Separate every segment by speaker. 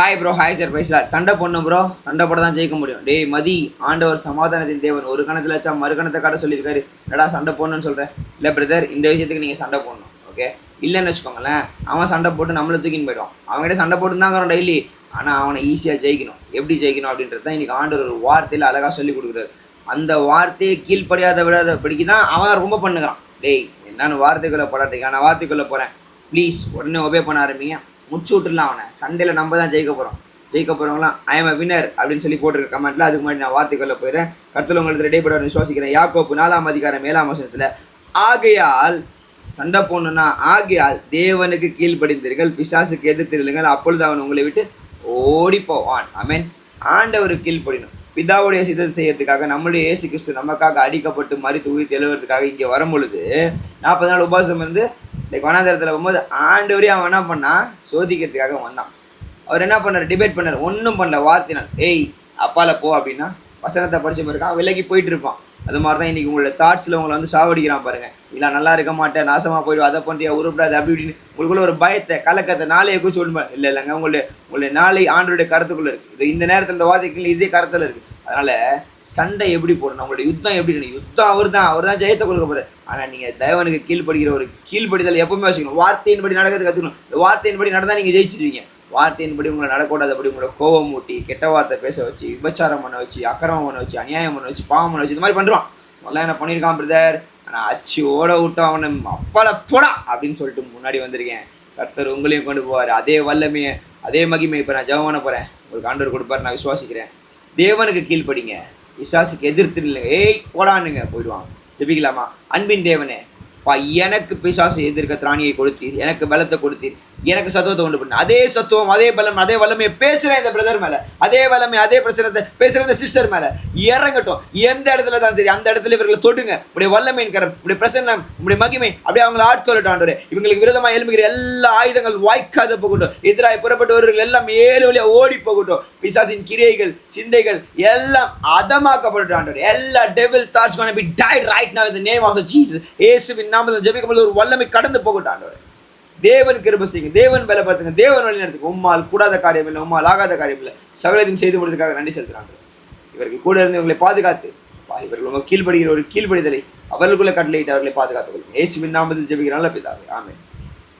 Speaker 1: Hi bro, hi sir, பேசலாம். சண்டை போடணும் ப்ரோ, சண்டை போட தான் ஜெயிக்க முடியும். டேய் மதி, ஆண்டவர் சமாதானத்தின் தேவன். ஒரு கணத்தில் வச்சா மறு கணத்தை காட்ட சொல்லியிருக்காரு. என்னடா சண்டை போடணும்னு சொல்கிறேன்? இல்லை பிரதர், இந்த விஷயத்துக்கு நீங்கள் சண்டை போடணும். ஓகே, இல்லைன்னு வச்சுக்கோங்களேன், அவன் சண்டை போட்டு நம்மளை தூக்கின்னு போயிடுவான். அவங்ககிட்ட சண்டை போட்டு தான் வரோம் டெய்லி. ஆனால் அவனை ஈஸியாக ஜெயிக்கணும். எப்படி ஜெயிக்கணும் அப்படின்றது தான் இன்றைக்கி ஆண்டவர் ஒரு வார்த்தையில் அழகாக சொல்லி கொடுக்குறாரு. அந்த வார்த்தையை கீழ்ப்படியாத விடாத படிக்க தான் அவன் ரொம்ப பண்ணுகிறான். டேய், என்னன்னு வார்த்தைக்குள்ளே போடாட்டீங்க, நான் வார்த்தைக்குள்ளே போகிறேன், ப்ளீஸ் உடனே ஒபே பண்ண ஆரம்பிங்க. முடிச்சு விட்டுலாம் அவனை. சண்டையில் நம்ம தான் ஜெயிக்க போகிறவங்களாம் ஐ எம் அ வினர் அப்படின்னு சொல்லி போட்டிருக்க கமெண்ட்டில். அதுக்கு முன்னாடி நான் வார்த்தைக்குள்ளே போயிடுறேன். கருத்தில் உங்களுக்கு இடைப்பட விசுவாசிக்கிறேன். யாக்கோப்பு 4:7 ஆகையால் சண்டை போடணுன்னா, ஆகையால் தேவனுக்கு கீழ்ப்படிந்தீர்கள், பிசாசுக்கு எதிர்த்திருங்கள், அப்பொழுது அவன் உங்களை விட்டு ஓடி போவான். ஆமென். ஆண்டவருக்கு கீழ்ப்படினும். பிதாவுடைய சித்தத்தை செய்யறதுக்காக நம்முடைய இயேசு கிறிஸ்து நமக்காக அடிக்கப்பட்டு மரித்து உயிர் எழுவதுக்காக இங்கே வரும் பொழுது 40 நாள் உபவாசம் இருந்து வனாந்தரத்தில் போகும்போது ஆண்டவரே அவன் என்ன பண்ணான்? சோதிக்கிறதுக்காக வந்தான். அவர் என்ன பண்ணார்? டிபேட் பண்ணார். ஒன்றும் பண்ணல, வார்த்தைனால். ஏய் அப்பால போ அப்படின்னா வசனத்தை படிச்சு போயிருக்கான், விலகி போயிட்டு இருப்பான். அது மாதிரி தான் இன்றைக்கி உங்களோட தாட்ஸில் உங்களை வந்து சாவடிக்கிறான் பாருங்கள். இல்லை நல்லா இருக்க மாட்டேன், நாசமாக போய்டும், அதை பண்ணுறியா, உருப்படாது அப்படி இப்படின்னு உங்களுக்குள்ள ஒரு பயத்தை கலக்கத்தை நாளையை குறித்து சொல்லுவேன். இல்லைங்க, உங்களுடைய நாளை ஆண்டோடைய கருத்துக்குள்ளே இருக்குது. இது இந்த நேரத்தில் இந்த வார்த்தைக்குள்ள இதே கருத்தில் இருக்குது. அதனால் சண்டை எப்படி போடணும், உங்களுடைய யுத்தம் எப்படி? யுத்தம் அவர் தான் ஜெயத்தை கொடுக்க போகிறார். ஆனால் நீங்கள் தேவனுக்கு கீழ்ப்படுகிற ஒரு கீழ்ப்படிதல் எப்பவுமே வச்சுக்கணும். வார்த்தையின்படி நடக்கிறது கற்றுக்கணும். இந்த வார்த்தையின்படி நடந்தால் நீங்கள் ஜெயிச்சிருவீங்க. வார்த்தையின்படி உங்களை நடக்கூடாதபடி உங்களை கோபம் மூட்டி, கெட்ட வார்த்தை பேச வச்சு, விபச்சாரம் பண்ண வச்சு, அக்கிரமம் பண்ண வச்சு, அநியாயம் பண்ண வச்சு, பாவம் பண்ண வச்சு, இந்த மாதிரி பண்ணுறான். முதல்ல என்ன பண்ணியிருக்கான் பிரதர்? ஆனால் அச்சு ஓட விட்டு அவனை அப்பால போடா அப்படின்னு சொல்லிட்டு முன்னாடி வந்திருக்கேன். கர்த்தர் உங்களையும் கொண்டு போவார். அதே வல்லமையை, அதே மகிமை இப்போ நான் ஜெபம் பண்ண போகிறேன். உங்களுக்கு ஆண்டவர் கொடுப்பார், நான் விசுவாசிக்கிறேன். தேவனுக்கு கீழ்ப்படிங்க, பிசாசுக்கு எதிர்த்து இல்லை. ஏய் போடானுங்க போயிடுவாங்க. ஜெபிக்கலாமா? அன்பின் தேவனே, எனக்கு பிசாசு எதிர்க்க திராணியை கொடுத்தீர், எனக்கு பலத்தை கொடுத்தீர், எனக்கு சத்துவத்தை கொண்டு பண்ண. அதே சத்துவம், அதே பலம், அதே வல்லமையை பேசுகிறேன் இந்த பிரதர் மேலே, அதே வல்லமை, அதே பிரச்சனை பேசுகிற இந்த சிஸ்டர் மேலே இறங்கட்டும். எந்த இடத்துல தான் சரி, அந்த இடத்துல இவர்களை தொடுங்க. உடைய வல்லமையின் கரம், உடைய பிரசன்னம், உடைய மகிமை அப்படியே அவங்களை ஆட்கொள்ளட்டும் ஆண்டவரே. இவங்களுக்கு விரோதமாக எழுப்புகிற எல்லா ஆயுதங்கள் வாய்க்காத போகட்டும். எதிராக புறப்பட்டவர்கள் எல்லாம் ஏழு வழியாக ஓடி போகட்டும். பிசாசின் கிரியைகள், சிந்தைகள் எல்லாம் அதமாக்கப்படட்டும் ஆண்டவரே. எல்லா devil thoughts gonna be died right now in the name of Jesus. இயேசுவின் நாமத்தில் ஜெபிக்கும்போது ஒரு வல்லமை கடந்து போகட்டும் ஆண்டவரே. தேவன் கிருபை செய்யுங்க, தேவன் பலப்படுத்துங்க, தேவன் வழி நடத்துங்க. உம்மால் கூடாத காரியம் இல்லை, உம்மால் ஆகாத காரியம் இல்லை. சகலத்தையும் செய்து முடித்ததுக்காக நன்றி செலுத்துகிறாங்க. இவர்கள் கூட இருந்து இவங்களை பாதுகாத்து, இவர்கள் உங்கள் கீழ்படுகிற ஒரு கீழ்படிதலை அவர்களுக்குள்ள கட்டளையிட்டு அவர்களை பாதுகாத்துக் கொள்ளுங்க. இயேசுவின் நாமத்தில் ஜெபிக்கிற நல்ல பிதாவே, amen.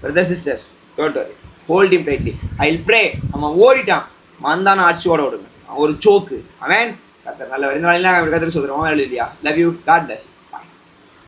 Speaker 1: Brother sister, don't worry, hold him tightly. I will pray. அவன் ஓடிட்டான், மந்தான அடிச்சு ஓட விடுங்க. அவன் ஒரு சோக்கு. ஆமென். கர்த்தர் நல்லவர். இந்த நாளில் கர்த்தருக்கு சொல்கிறோம். இல்லையா? Love you. God plus.